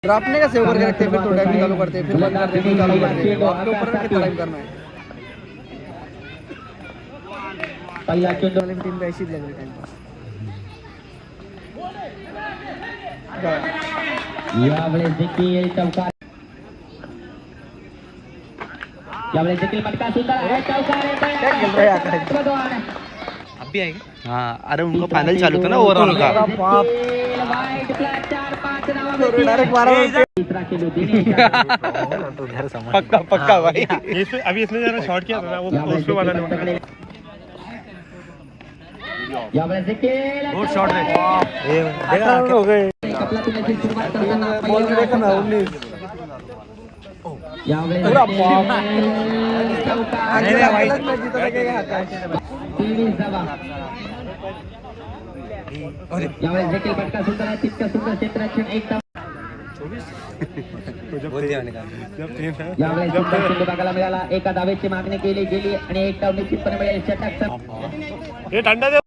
ड्राफ्टने का सेव करके रखते हैं, फिर थोड़ा टाइम चालू करते हैं, फिर बंद करते हैं, फिर चालू करते हैं। आपके ऊपर है कितना टाइम करना है। पहिला चेंडू वाली टीम पे ऐसी लग रही टाइम पास। यावेळेस देखील चौकार, यावेळेस देखील फटका सुंदर आहे, चौकार येतोय। अभी आएगा। हाँ, अरे उनको फाइनल चालू था ना ओवरऑल का। वाइट फ्लैग 4-5 नावामध्ये डायरेक्ट 12 तीसरा चेंडू दिनेश पक्का पक्का भाई। अभी इसने जरा शॉट किया था ना, वो उसको वाला नहीं। यावेळेस देखील गुड शॉट रे। हो गए। आपला तुम्ही सुरुवात करताना बॉल देखा ना 19 यावेळेस पूरा चौकार मैच जीता था क्या हाथ का। 23 धावा। यावेळेस देखील फटका सुंदर आहे, तितका सुंदर क्षेत्ररक्षण एक धाव। यावेळेस सुंदर चेंडू बघायला मिळाला, एका धावेची मागणी केली गेली आणि एक धाव निश्चितपणे मिळेल। षटक ये ठंडा दे।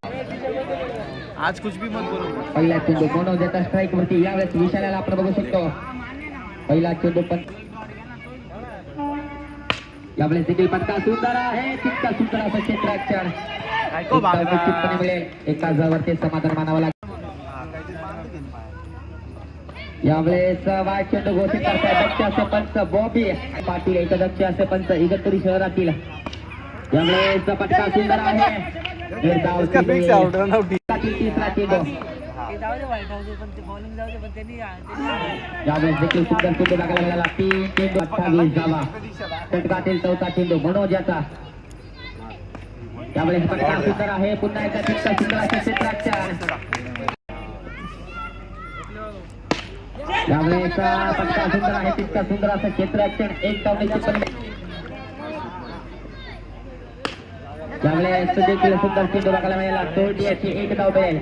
आज कुछ भी मत बोलो। पहिला चेंडू मोनो देता स्ट्राईक वरती, यावेळेस विशालाला आपण बघू शकतो। पहिला चेंडू पण यावेळेस देखील फटका सुंदर आहे, तितका सुंदर असं क्षेत्ररक्षण निश्चितपणे मिळेल। एका धावावरती समाधान मानावं लागेल। यावेळेस वाईट चेंडू घोषित करताय दक्ष असे पंच बॉबी पाटील, एक दक्ष असे पंच इगतपुरी शहरातील। यावेळेस फटका सुंदर आहे, तिसरा चेंडू यावेळेस देखील सुंदर चेंडू बघायला मिळाला, 3 चेंडू 28 धावा। षटकातील चौथा चेंडू मनोज याचा। यावेळेस फटका सुंदर आहे, पुन्हा एकदा तितका सुंदर असं क्षेत्ररक्षण। यावेळेस फटका सुंदर आहे, तितका सुंदर असं क्षेत्ररक्षण, एक धाव निश्चितपणे। यावेळेस देखील सुंदर चेंडू बघायला मिळाला, तोडी याची एक धाव मिळेल।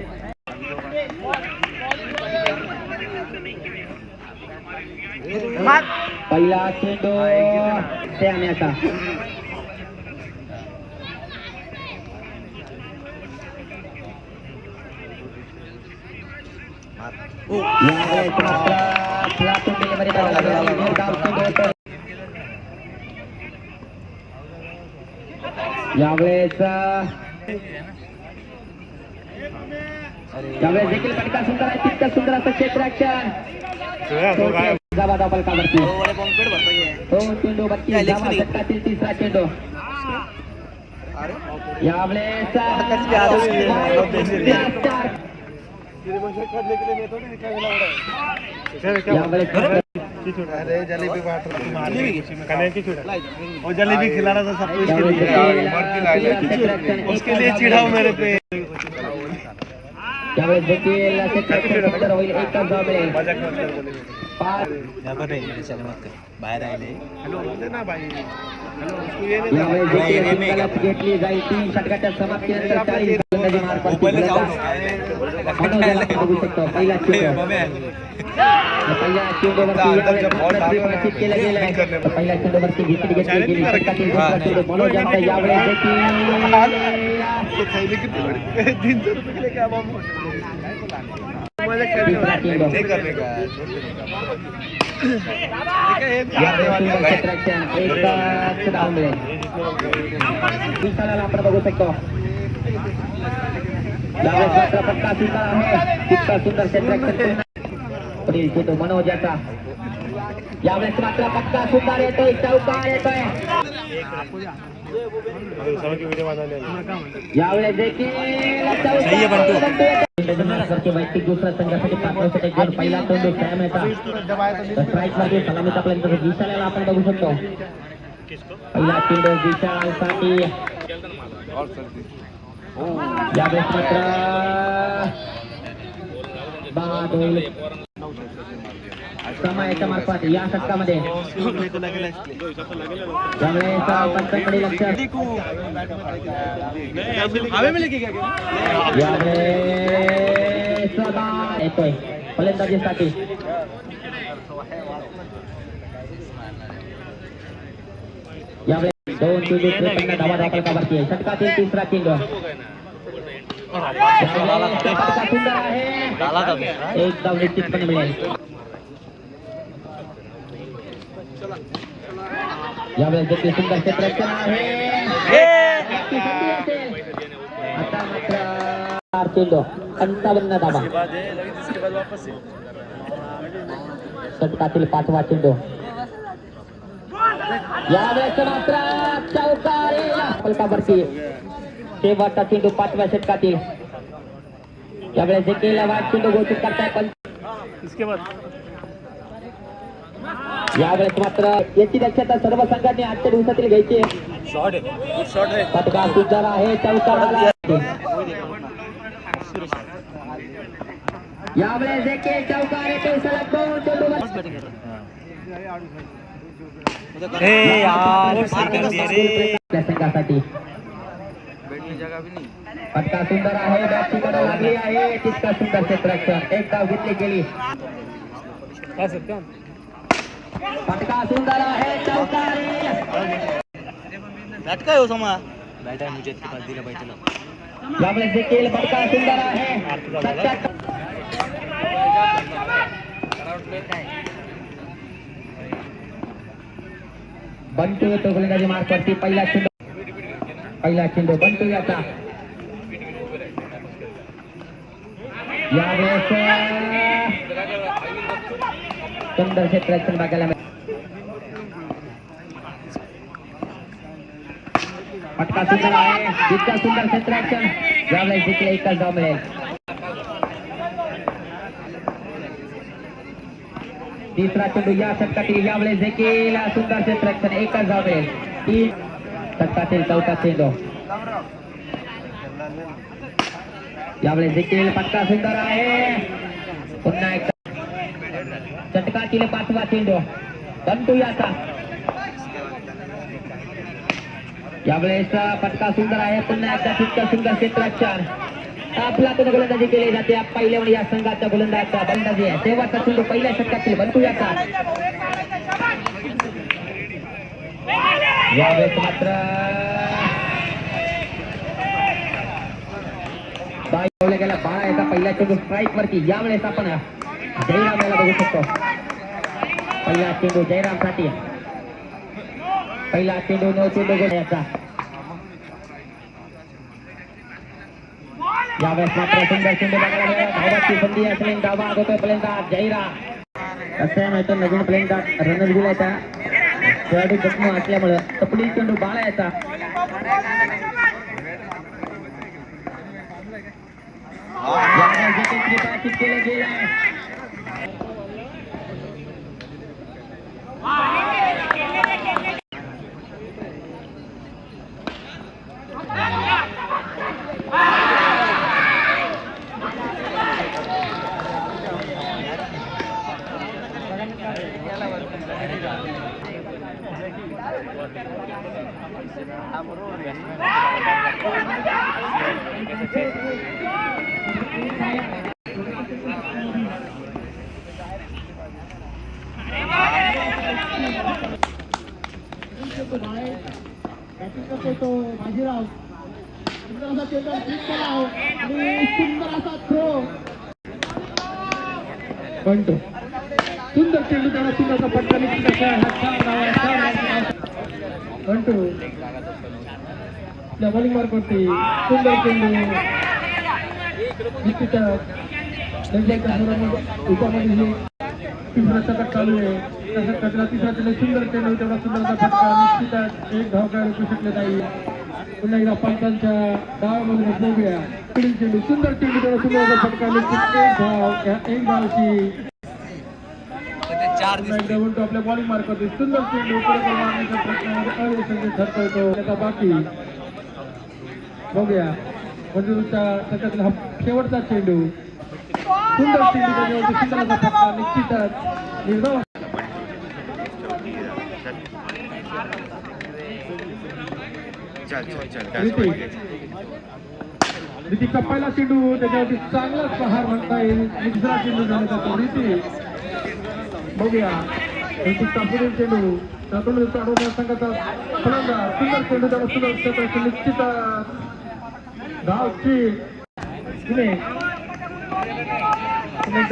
पहिला चेंडू त्याण्याचा यावेळेस देखील फटका सुंदर आहे, तितका सुंदर असं क्षेत्ररक्षण। धावा फलकावरती 2 चेंडू 32 धावा, षटकातील तिसरा चेंडू। यावेळेस अरे जलेबी और जलेबी खिला रहा था सबको, उसके लिए चिढ़ाओ मेरे पे। यावेळेस देखील क्षेत्ररक्षण होईल, एक धाव मिळेल। बाहेर आले। यावेळेस देखील घेतली जाईल, 3 षटकाच्या समाप्तीनंतर 40 गोलंदाजी मार पडतील। बघू शकतो पहिला चेंडू, पहिल्या चेंडूवरती केलं गेलंय, पहिल्या चेंडूवरती विकेट घेतली गेली। षटकातील दुसरा चेंडू मनोज यांचा। यावेळेस विशालाला आपण बघू शकतो। यावेळेस मात्र फटका सुंदर आहे, तितका सुंदर क्षेत्ररक्षण चेंडू मनोज याचा। यावेळेस मात्र फटका सुंदर येतोय, चौकार येतोय। यावेळेस देखील वैयक्तिक दुसऱ्या संघासाठी पात्रतेसाठी गोल। पहिला चेंडू सॅम याचा, स्ट्राईक मध्ये सलामीचा पर्यंत विशालाला आपण बघू शकतो। पहिला चेंडू विशालसाठी, यावेळेस मात्र बाद होईल समायाच्या मार्फत या षटकामध्ये। यावेळेस पंचांकडे लक्ष, यावेळेस येतोय फलंदाजीसाठी। यावेळेस 2 चेंडू 53 धावा फलकावरती आहे। षटकातील तिसरा चेंडू, फटका सुंदर आहे, एक धाव निश्चितपणे मिळेल। यावेळेस देखील सुंदर क्षेत्ररक्षण आहे. आता मात्र चेंडू 55 धावा. षटकातील 5वा चेंडू. यावेळेस मात्र चौकारी फलकावरती शेवटचा चेंडू 5व्या षटकातील. यावेळेस देखील वाईट चेंडू घोषित करताय पण यावेळेस मात्र याची दक्षता सर्व संघांनी आजच्या दिवसातील घ्यायची. फटका सुंदर आहे. चौकार यावेळेस देखील चौकार येतो. सलग 2 चेंडू संघासाठी फटका सुंदर आहे. बॅटची कडा लागली आहे. तितका सुंदर क्षेत्ररक्षण. एक धाव घेतली गेली. फटका सुंदर आहे. चौकारी काय हो समा बैठा है मुझे इसके पास दिला बैठे ना. यावेळेस देखील फटका सुंदर आहे. बंटू येतो गोलंदाजी मार्कवरती. पहिला चेंडू बंटू याचा. यावेळेस सुंदर क्षेत्ररक्षण बघायला मिळेल. फटका सुंदर आहे. इतका सुंदर क्षेत्ररक्षण. यावेळेस देखील एकच धाव मिळेल. तिसरा चेंडू या षटकातील. यावेळेस देखील सुंदर क्षेत्ररक्षण. एकच धाव मिळेल. 3 षटकातील 4था चेंडू. यावेळेस देखील फटका सुंदर आहे. पुन्हा एक षटकातील 5वा चेंडू बंटू याचा. यावेळेस फटका सुंदर आहे. पुन्हा एकदा तितकं सुंदर क्षेत्ररक्षण. आपला गोलंदाजी केली जाते. पहिल्या या संघाचा गोलंदाज बंडाजी आहे. शेवटचा चेंडू पहिल्या षटकातील बंटू याचा. यावेळेस मात्र गेला 12 याचा पहिला चेंडू स्ट्राईक वरती. यावेळेस आपण जयराम याला बघू शकतो. पहिला चेंडू जयराम साठी. पहिला चेंडू 9 चेंडू याचा. यावेळेस मात्र सुंदर चेंडू बघायला मिळाला. धावाची संधी असणे धावा होतोय फलंदाज जयराम. कसं आहे माहिती नवीन फलंदाज रनर गुलाचा खेळाडू जखम असल्यामुळे तपडी चेंडू बाळा याचा. केलं गेलं बाजीराव सुंदर असा थ्रो. बंटू सुंदर चेंडू त्याला सुंदरचा फटका बंटू आपल्या बॉलिंग मार्कवरती सुंदर चेंडू उपामध्ये तिसरा षटक चालू आहे. त्या षटकातला तिसरा चेंडू सुंदर चेंडू तेवढा सुंदरचा फटका निश्चितच एक धाव काय रोखू शकले नाही. पुन्हा एकदा पंचांच्या डावामधून बघूया. पुढील चेंडू सुंदर चेंडू तेवढा सुंदरचा फटका निश्चित एक धावची आपल्या बॉलिंग मार्कवरती सुंदर चेंडू पुढे मारण्याच्या प्रश्नामध्ये अयशस्वी ठरता येतो. त्याचा बाकी बघूया. मंजूरच्या षटकातला हा शेवटचा चेंडू सुंदर चेंडू त्याच्यावरती सुंदरचा फटका निश्चितच निर्धाव. रीतीचा पहिला चेंडू त्याच्यावरती चांगलाच प्रहार म्हणता येईल. दुसरा चेंडू झाला जातो रीती. बघूया रीतीचा पुढील चेंडू त्यातून संघाचा फलंदाज सुंदर चेंडू त्याला सुंदर क्षेत्र निश्चित धावची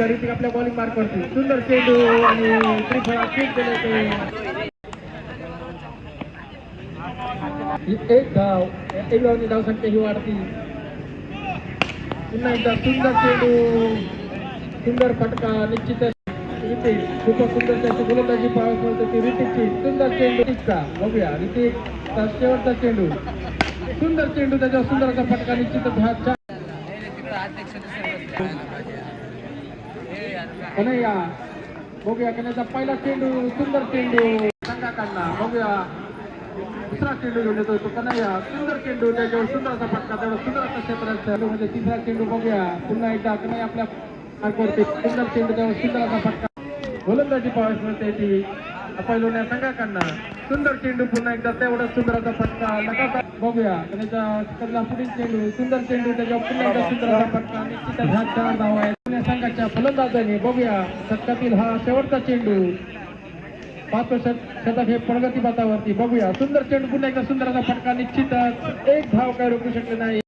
रीती आपल्या बॉलिंग मार्कवरती सुंदर चेंडू आणि त्रिफळा किक केले ते एक धाव एक धावनी धावसंख्या ही वाढती. पुन्हा एकदा सुंदर चेंडू सुंदर फटका निश्चितच रितिक खूपच सुंदर त्याची गोलंदाजी पाहायची होती ती रितिकची सुंदर चेंडू टिकचा बघूया रितिकचा शेवटचा चेंडू सुंदर चेंडू त्याच्या सुंदरचा फटका निश्चितच हा कन्हैया बघूया कन्हैयाचा पहिला चेंडू सुंदर चेंडू संघा काढला बघूया दुसरा चेंडू घेऊन येतो तो कन्हैया सुंदर चेंडू त्याच्यावर सुंदरचा फटका तेवढा सुंदरचा क्षेत्राचा म्हणजे तिसरा चेंडू बघूया पुन्हा एकदा कन्हैया आपल्या मार्कवरती सुंदर चेंडू त्यावर सुंदरचा फटका गोलंदाजी पाहायची मिळते ती पैलवान संघाकडनं सुंदर चेंडू पुन्हा एकदा तेवढा सुंदरचा फटका लगातार बघूया त्याच्या पुढील चेंडू सुंदर चेंडू त्याच्यावर पुन्हा एकदा सुंदरचा फटका निश्चितच हा 4 धाव आहे पुणे संघाच्या फलंदाजाने बघूया शतकातील हा शेवटचा चेंडू 5 शतक हे प्रगती पथावरती बघूया सुंदर चेंडू पुन्हा एकदा सुंदरचा फटका निश्चितच एक धाव काय रोखू शकले नाही.